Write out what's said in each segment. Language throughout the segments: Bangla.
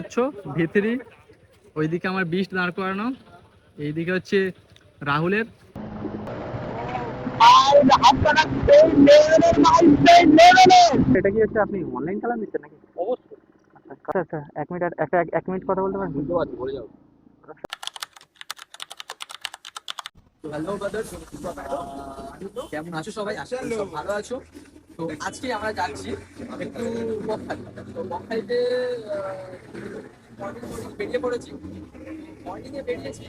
পাচ্ছ ভিতরি, ওইদিকে আমার বিস্ট দাঁড় করানো, এইদিকে হচ্ছে রাহুলের। এটা কি হচ্ছে আপনি অনলাইন চালান দিচ্ছেন নাকি? অবশ্যই। আচ্ছা আচ্ছা, 1 মিনিট, এক মিনিট কথা বলতে পারবেন? বুঝতে পারছি, বলে যাও। হ্যালো ব্রাদার্স, কেমন আছো সবাই? আশা করি সব ভালো আছো। তো আজকে আমরা যাচ্ছি একটু বকখালি। তো বকখালিতে বেরিয়ে পড়েছি, মর্নিংয়ে বেরিয়েছি।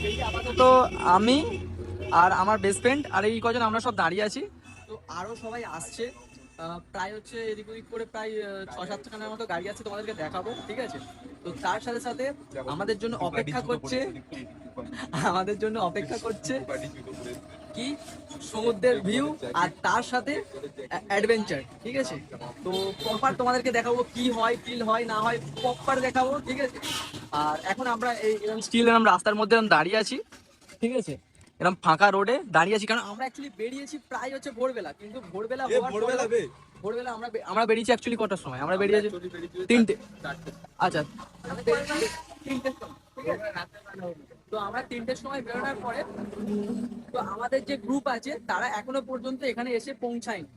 বেরিয়ে আপাতত আমি আর আমার বেস্ট ফ্রেন্ড আর এই কজন আমরা সব দাঁড়িয়ে আছি। তো আরো সবাই আসছে, প্রায় হচ্ছে এদিক ওদিক করে প্রায় 6-7খানার মতো গাড়ি আছে, তোমাদেরকে দেখাবো, ঠিক আছে? তো তার সাথে সাথে আমাদের জন্য অপেক্ষা করছে কি সমুদ্রের ভিউ আর তার সাথে অ্যাডভেঞ্চার, ঠিক আছে? তো প্রপার তোমাদেরকে দেখাবো কি হয় কি হয় না হয়, প্রপার দেখাবো, ঠিক আছে? আর এখন আমরা এই স্টিল এরকম রাস্তার মধ্যে এরকম দাঁড়িয়ে আছি, ঠিক আছে? এরকম ফাঁকা রোডে দাঁড়িয়ে আছি, কারণ আমরা অ্যাকচুয়ালি বেরিয়েছি প্রায় হচ্ছে ভোরবেলা, কিন্তু ভোরবেলা ভোরবেলা আমরা বেরিয়েছি অ্যাকচুয়ালি কটার সময়? আমরা বেরিয়েছি 3টে। আচ্ছা, আমরা বেরিয়েছি 3টের সময়, ঠিক আছে? তো আমরা 3টের সময় বেরোনোর পরে তো আমাদের যে গ্রুপ আছে তারা এখনো পর্যন্ত এখানে এসে পৌঁছায়নি,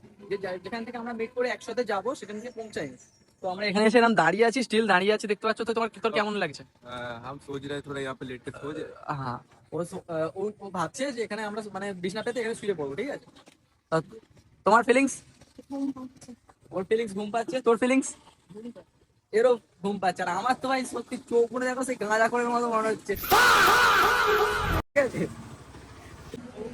যেখান থেকে আমরা মেক করে একসাথে যাব সেখান থেকে পৌঁছায়নি। তো আমরা এখানে এসে এরকম দাঁড়িয়ে আছি, স্টিল দাঁড়িয়ে আছি, দেখতে পাচ্ছ তো? তোর কেমন লাগছে? हम सोच रहे हैं थोड़ा यहाँ पे लेट के सो जाए। হ্যাঁ, ও ভাবছে যে এখানে আমরা মানে বিছনা পেতে এখানে শুয়ে পড়বো, ঠিক আছে? তা তোমার ফিলিংস? ওর ফিলিংস ঘুম পাচ্ছে, তোর ফিলিংস? এরও ঘুম পাচ্ছে। আর আমার তো ভাই সত্যি চোখ মনে দেখো সেই গাঁজা করে মতো মনে হচ্ছে, ঠিক আছে?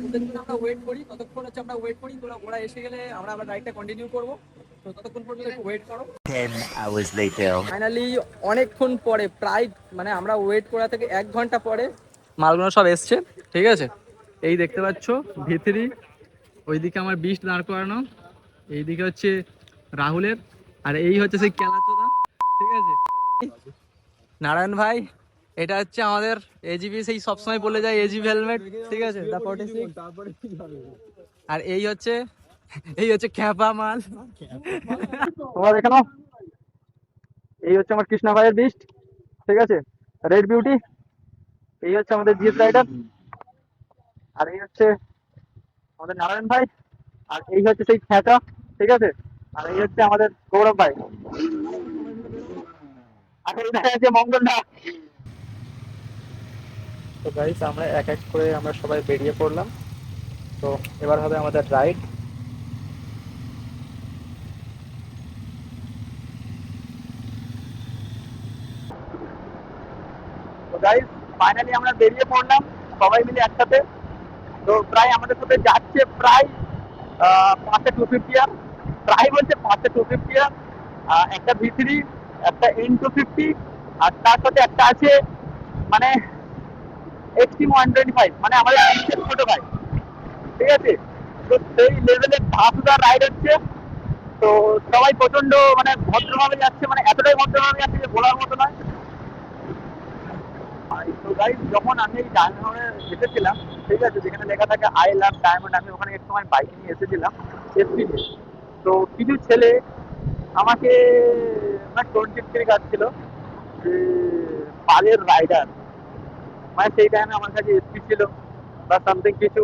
ওদের জন্য আমরা ওয়েট করি, ততক্ষণ হচ্ছে আমরা ওয়েট করি, ওরা এসে গেলে আমরা আবার রাইডটা কন্টিনিউ করবো। তো ততক্ষণ পর্যন্ত একটু ওয়েট করো। 10 hours later. ফাইনালি অনেকক্ষণ পরে, প্রায় মানে আমরা ওয়েট করা থেকে 1 ঘন্টা পরে মালগুলো সব এসছে, ঠিক আছে? এই দেখতে পাচ্ছ ভিতরি, ওইদিকে আমার বিস্ট দাঁড় করানো, এইদিকে হচ্ছে রাহুলের, আর এই হচ্ছে সেই কেলাচোদা, ঠিক আছে? নারায়ণ ভাই, এটা হচ্ছে আমাদের এজিবি, সেই সবসময় বলে যায় এজিবি হেলমেট, ঠিক আছে? আর এই হচ্ছে খ্যাপা মাল, তোমরা দেখে নাও। এই হচ্ছে আমার কৃষ্ণা ভাইয়ের বিস্ট, ঠিক আছে? Red beauty. এই হচ্ছে আমাদের জিএস রাইডার, আর এই হচ্ছে আমাদের নারায়ণ ভাই, আর এই হচ্ছে সেই খ্যাচা, ঠিক আছে? আর এই হচ্ছে আমাদের গৌরব ভাই, আর এই দেখা যাচ্ছে মঙ্গল দা। তো গাইস, আমরা এক এক করে আমরা সবাই বেরিয়ে পড়লাম। তো এবার হবে আমাদের রাইড। তো গাইস, ফাইনালি আমরা বেরিয়ে পড়লাম সবাই মিলে একসাথে। তো প্রায় আমাদের সাথে যাচ্ছে প্রায় 5-250 প্রায় বলছে 5-250 একটা ভিতরি, একটা N250, আর তার সাথে একটা আছে মানে এক্সট্রিম 125, মানে আমাদের ছোট ভাই, ঠিক আছে? তো সেই লেভেলের ধাসুদার রাইড হচ্ছে। তো সবাই প্রচন্ড মানে ভদ্রভাবে যাচ্ছে, মানে এতটাই ভদ্রভাবে যাচ্ছে যে বলার মতো নয়। তো গাইস, যখন আমি এই ডায়মন্ডে এসেছিলাম, ঠিক আছে, যেখানে লেখা থাকে আই লাভ ডায়মন্ড, আমি ওখানে এক সময় বাইক নিয়ে এসেছিলাম এসপিতে। তো কিছু ছেলে আমাকে মানে টোন কাটছিল যে পালের রাইডার, মানে সেই টাইমে আমার কাছে এসপি ছিল বা সামথিং কিছু,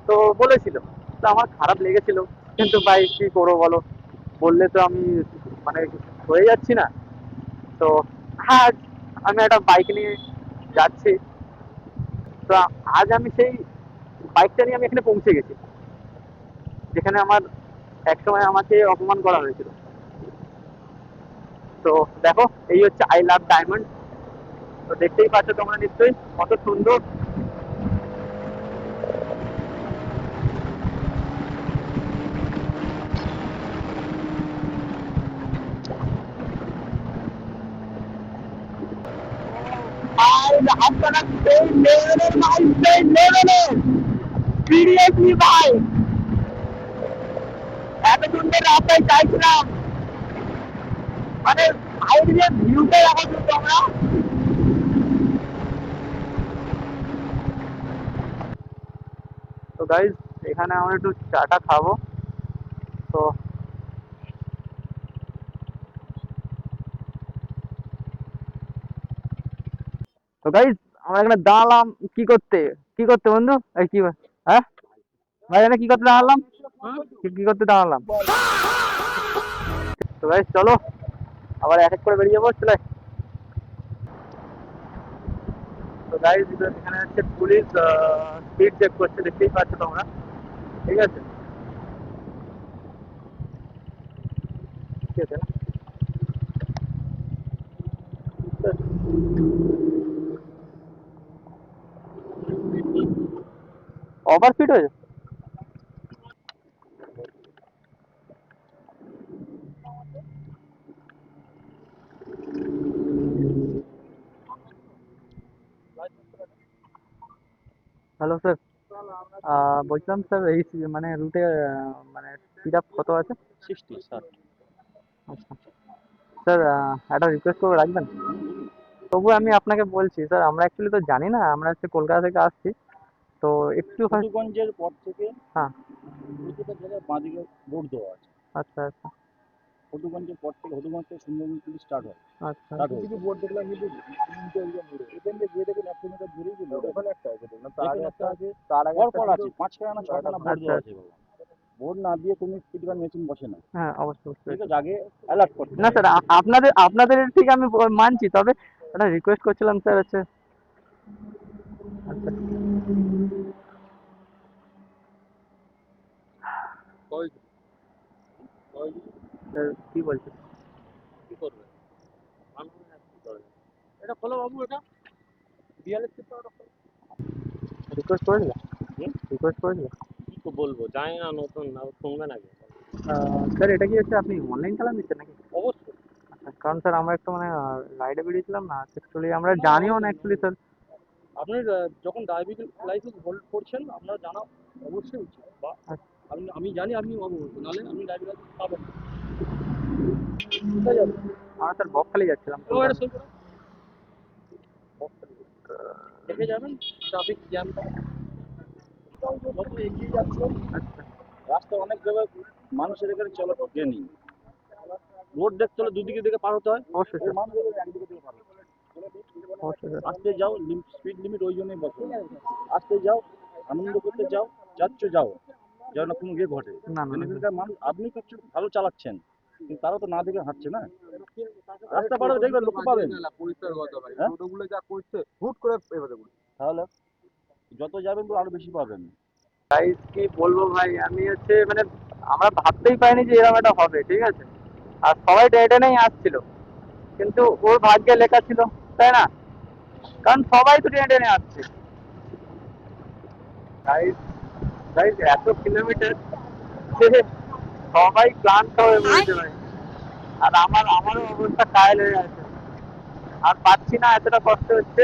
তো বলেছিল। তো আমার খারাপ লেগেছিল, কিন্তু ভাই কি করবো বলো, বললে তো আমি মানে হয়ে যাচ্ছি না। তো হ্যাঁ, আমি একটা বাইক নিয়ে যাচ্ছি। তো আজ আমি সেই বাইকটা নিয়ে আমি এখানে পৌঁছে গেছি, যেখানে আমার একসময় আমাকে অপমান করা হয়েছিল। তো দেখো, এই হচ্ছে আই লাভ ডায়মন্ড। তো দেখতেই পাচ্ছ তোমরা নিশ্চয়ই কত সুন্দর। আপনারা সেই লেভেলের ভাই, সেই লেভেলের সিরিয়াসলি ভাই, এত সুন্দর রাস্তায় চাইছিলাম, মানে সাইড দিয়ে ভিউটা দেখো তো তোমরা। তো গাইজ, এখানে আমরা একটু চাটা খাবো। তো তো গাইস আমরা এখানে দাঁড়ালাম কি করতে বন্ধু এই কি হ্যাঁ ভাই এখানে কি করতে দাঁড়ালাম কি করতে দাঁড়ালাম তো গাইস চলো আবার এক এক করে বেরিয়ে যাবো চলে তো গাইস এখানে হচ্ছে পুলিশ স্পিড চেক করছে দেখতেই পাচ্ছ তোমরা ঠিক আছে ঠিক আছে না ওভার স্পিড হয়েছে হ্যালো স্যার বলছিলাম স্যার এই মানে রুটে মানে স্পিড আপ কত আছে 60 স্যার। আচ্ছা স্যার একটা রিকোয়েস্ট করে রাখবেন তবু আমি আপনাকে বলছি স্যার আমরা অ্যাকচুয়ালি তো জানি না আমরা হচ্ছে কলকাতা থেকে আসছি তো একটু মধুগঞ্জের পর থেকে হ্যাঁ প্রতিটা জায়গায় বাঁদিকে বোর্ড দেওয়া আছে। আচ্ছা আচ্ছা মধুগঞ্জের পর থেকে মধুগঞ্জ থেকে সুন্দরবন পুলিশ স্টার্ট হয়। আচ্ছা কিছু বোর্ড দেখলাম কিন্তু এখান থেকে গিয়ে দেখুন 100 মিটার দূরেই যে বোর্ড ওখানে একটা আছে না তার আগে একটা আছে পর আছে 5খানা না 6খানা বোর্ড দেওয়া আছে বাবা। বোর্ড না দিয়ে তুমি স্পিড গান মেশিন বসে না। হ্যাঁ অবশ্যই ঠিক আছে আগে অ্যালার্ট করতে না স্যার আপনাদের ঠিক আমি মানছি তবে একটা রিকোয়েস্ট করছিলাম স্যার হচ্ছে আচ্ছা স্যার কি বলছেন কি করবে এটা খোলো বাবু এটা বিএলএসসি তো রিকোয়েস্ট করে দিলাম রিকোয়েস্ট করে দিলাম কি তো বলবো জানি না নতুন না শুনবে নাকি স্যার এটা কি হচ্ছে আপনি অনলাইন চালান দিচ্ছেন নাকি অবশ্যই আচ্ছা কারণ স্যার আমরা একটু মানে রাইডে বেরিয়েছিলাম না অ্যাকচুয়ালি আমরা জানিও না অ্যাকচুয়ালি স্যার আপনি যখন ড্রাইভিং লাইসেন্স হোল্ড করছেন আপনার জানা অবশ্যই উচিত বা আমি জানি আপনি অবগত নাহলে আমি ড্রাইভিং লাইসেন্স পাবেন না। আমরা স্যার বকখালি যাচ্ছিলাম দেখে যাবেন ট্রাফিক জ্যামটা যত এগিয়ে যাচ্ছেন আচ্ছা রাস্তা অনেক জায়গায় মানুষের এখানে চলার পথে নেই রোড দেখতে হলে দুদিকে দিকে পার হতে হয় অবশ্যই স্যার মানুষের একদিকে থেকে পার হতে হয় অবশ্যই স্যার আস্তে যাও স্পিড লিমিট ওই জন্যই বসো আস্তে যাও আনন্দ করতে যাও যাও যেন না কোনো ইয়ে ঘটে না না এখানকার মানুষ আপনি কিছু ভালো চালাচ্ছেন কিন্তু তারা তো না দেখে হাঁটছে না রাস্তা পার হলে দেখবেন লক্ষ্য পাবেন পরিষ্কার কথা ভাই হ্যাঁ? টোটোগুলো যা করছে হুট করে এভাবে করছে তাহলে যত যাবেন তো আরো বেশি পাবেন গাইস কি বলবো ভাই আমি হচ্ছে মানে আমরা ভাবতেই পারিনি যে এরকম একটা হবে ঠিক আছে আর সবাই টেনেই আসছিল কিন্তু ওর ভাগ্যে লেখা ছিল তাই না কারণ সবাই তো টেনে আসছে গাইস গাইস এত কিলোমিটার সবাই ক্লান্ত হয়ে পড়েছে ভাই আর আমারও অবস্থা কায়েল হয়ে আছে আর পাচ্ছি না এতটা কষ্ট হচ্ছে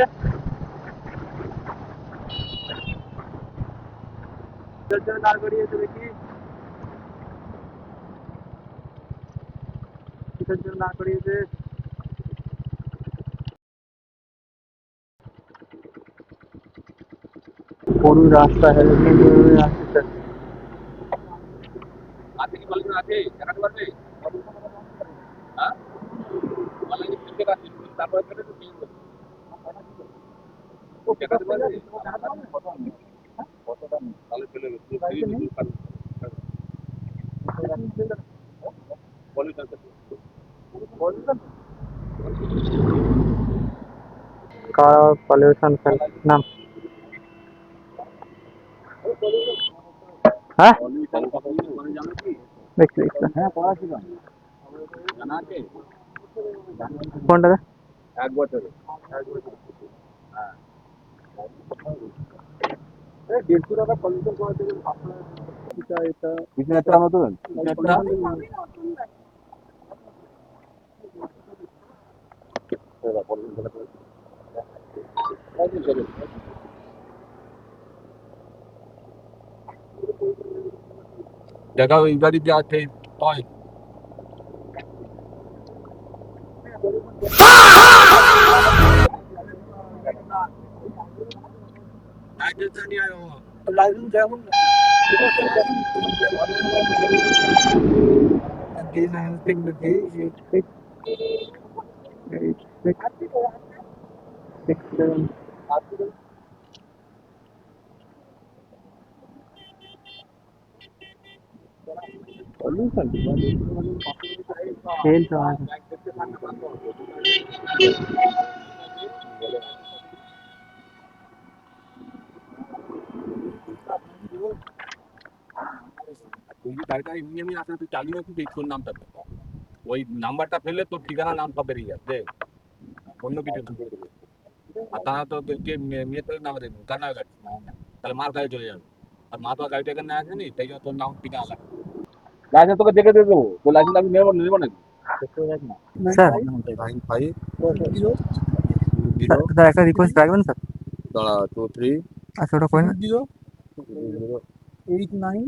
কিসের জন্য দাঁড় করিয়েছে দেখি কিসের জন্য দাঁড় করিয়েছে পুরো রাস্তা হেলমেট আসছে স্যার আছে কি বলবেন আছে দেখাতে পারবে হ্যাঁ অনলাইনে ফিল্ডে কাজ তারপরে কেটে তো চেঞ্জ করবে ও দেখাতে পারবে কতটা তাহলে চলে গেছে कार पॉल्यूशन नाम হ্যাঁ দেখছি হ্যাঁ পড়াশোনা জানা আছে কোনটা এক বছরে হ্যাঁ 150 টাকা পলিউশন করা থেকে আপনার এটা পিছনে একটা নতুন जगह इधर ही जाते और 6, 7 खेल तो आज তুই যে গাড়িটা এমনি এমনি আসলে তুই চালিয়ে তুই দেখ তোর নামটা দে। ওই নাম্বারটা ফেললে তোর ঠিকানা নাম সব বেরিয়ে যাবে দেখ অন্য কিছু করে দেবে আর তা তো কে মেয়ে তোর নাম দেবে কার নামে গাড়ি তাহলে মার গাড়ি চলে যাবে আর মা তো গাড়িটা এখানে আসেনি তাই জন্য তোর নাম ঠিকানা লাগবে লাইসেন্স তোকে দেখে দিয়ে দেবো তোর লাইসেন্স আমি নেবো নাকি স্যার 95 স্যার একটা রিকোয়েস্ট রাখবেন স্যার দাঁড়া 2 3 আচ্ছা ওটা কই না 89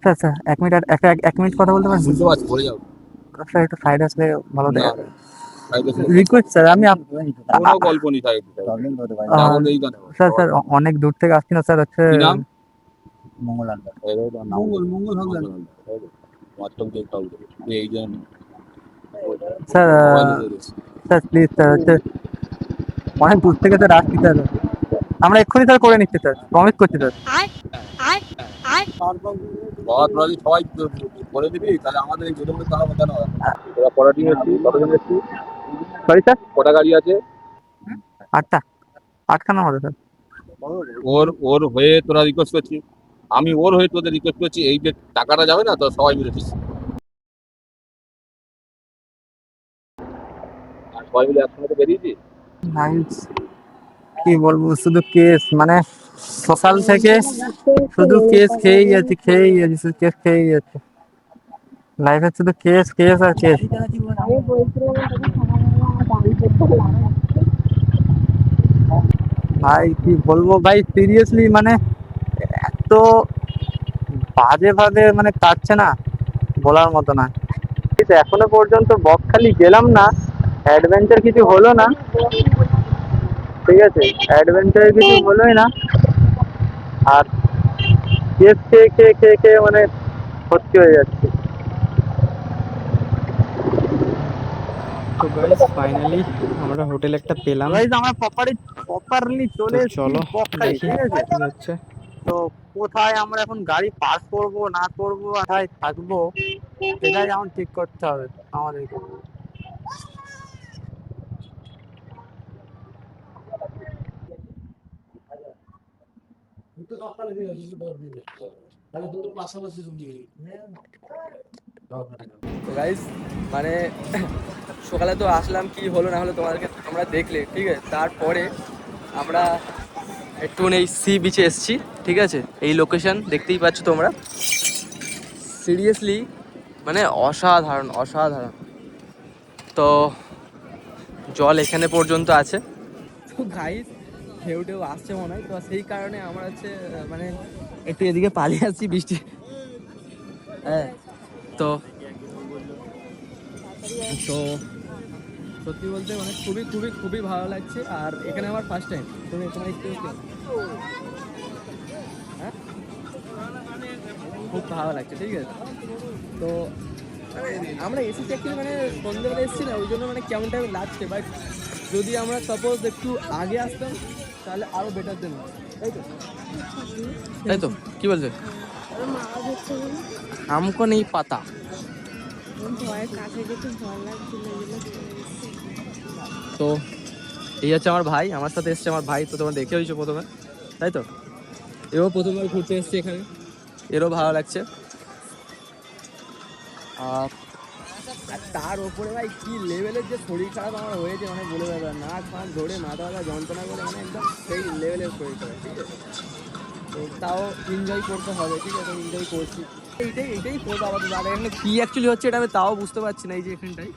স্যার স্যার 1 মিনিট এক মিনিট কথা বলতে পারবেন বুঝতে পারছি বলে যাও স্যার একটু সাইড আসলে ভালো না, থাকে রিকোয়েস্ট স্যার আমি কোনো গল্প নেই তাই এখন এই গানে স্যার স্যার অনেক দূর থেকে আসছি না স্যার হচ্ছে কি নাম মঙ্গল হালদার মাত্র দেখতে হবে এই জন্য স্যার স্যার প্লিজ স্যার হচ্ছে অনেক দূর থেকে স্যার আসছি স্যার আমরা এক্ষুনি স্যার করে নিচ্ছি স্যার প্রমিস করছি স্যার সবাই করে দিবি তাহলে আমাদের এই জন্য তাহলে কেন তোরা কটা টিম এসছি কতজন এসছি সরি স্যার কটা গাড়ি আছে 8খানা হবে স্যার ওর হয়ে তোরা রিকোয়েস্ট করছিস আমি ওর হয়ে তোদের রিকোয়েস্ট করছি এই যে টাকাটা যাবে না তো সবাই মিলে দিস আর সবাই মিলে একসঙ্গে তো বেরিয়েছি নাইস কি বলবো শুধু কেস মানে সকাল থেকে শুধু কেস খেয়েই যাচ্ছি শুধু কেস খেয়েই যাচ্ছি লাইফে শুধু কেস আর কেস ভাই কি বলবো ভাই সিরিয়াসলি মানে এত বাজে ভাবে মানে কাটছে না বলার মতো না এখনো পর্যন্ত বকখালি গেলাম না অ্যাডভেঞ্চার কিছু হলো না ঠিক আছে অ্যাডভেঞ্চার কিছু হলোই না আর কেস খেয়ে মানে ভর্তি হয়ে যাচ্ছে তো গাইস ফাইনালি আমরা হোটেল একটা পেলাম গাইস আমরা প্রপারলি চলে তো চলো বকখালি দেখি ঠিক আছে কি হচ্ছে তো কোথায় আমরা এখন গাড়ি পার্ক করব না করব কোথায় থাকবো সেটাই এখন ঠিক করতে হবে আমাদেরকে তো গাইস মানে সকালে তো আসলাম কি হলো না হলো তোমাদেরকে তোমরা দেখলে ঠিক আছে তারপরে আমরা একটু এই সি বিচে এসেছি ঠিক আছে এই লোকেশন দেখতেই পাচ্ছ তোমরা সিরিয়াসলি মানে অসাধারণ তো জল এখানে পর্যন্ত আছে তো গাইস ঢেউ আসছে মনে হয় তো সেই কারণে আমরা হচ্ছে মানে একটু এদিকে পালিয়ে আসছি বৃষ্টি হ্যাঁ তো সত্যি বলতে মানে খুবই ভালো লাগছে আর এখানে আমার ফার্স্ট টাইম তুমি তোমার এক্সপিরিয়েন্স হ্যাঁ খুব ভালো লাগছে ঠিক আছে তো আমরা এসেছি অ্যাকচুয়ালি মানে সন্ধ্যেবেলা এসেছি না ওই জন্য মানে কেমন টাইম লাগছে বাট যদি আমরা সাপোজ একটু আগে আসতাম তাহলে আরও বেটার দেন তাই তো কি বলছে আমকো নেই পাতা তো এই হচ্ছে আমার ভাই আমার সাথে এসছে আমার ভাই তো তোমার দেখে হয়েছে প্রথমে তাই তো এও প্রথমবার ঘুরতে এসছে এখানে এরও ভালো লাগছে আর তার ওপরে ভাই কি লেভেলের যে শরীর খারাপ আমার হয়েছে মানে বলে দেবে নাক ফাঁক ধরে মাথা ব্যথা যন্ত্রণা করে মানে একদম সেই লেভেলের শরীর খারাপ ঠিক আছে তো তাও এনজয় করতে হবে ঠিক আছে এনজয় করছি এইটাই করবো আমাদের দাদা এখানে কী অ্যাকচুয়ালি হচ্ছে এটা আমি তাও বুঝতে পারছি না এই যে এখানটাই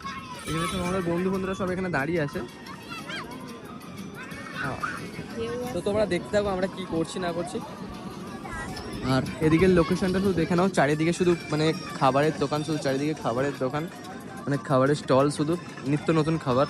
এখানে সব আমাদের বন্ধুরা সব এখানে দাঁড়িয়ে আছে হ্যাঁ তো তোমরা দেখতে থাকো আমরা কি করছি না করছি আর এদিকের লোকেশনটা শুধু দেখে নাও চারিদিকে শুধু মানে খাবারের দোকান শুধু চারিদিকে খাবারের দোকান মানে খাবারের স্টল শুধু নিত্য নতুন খাবার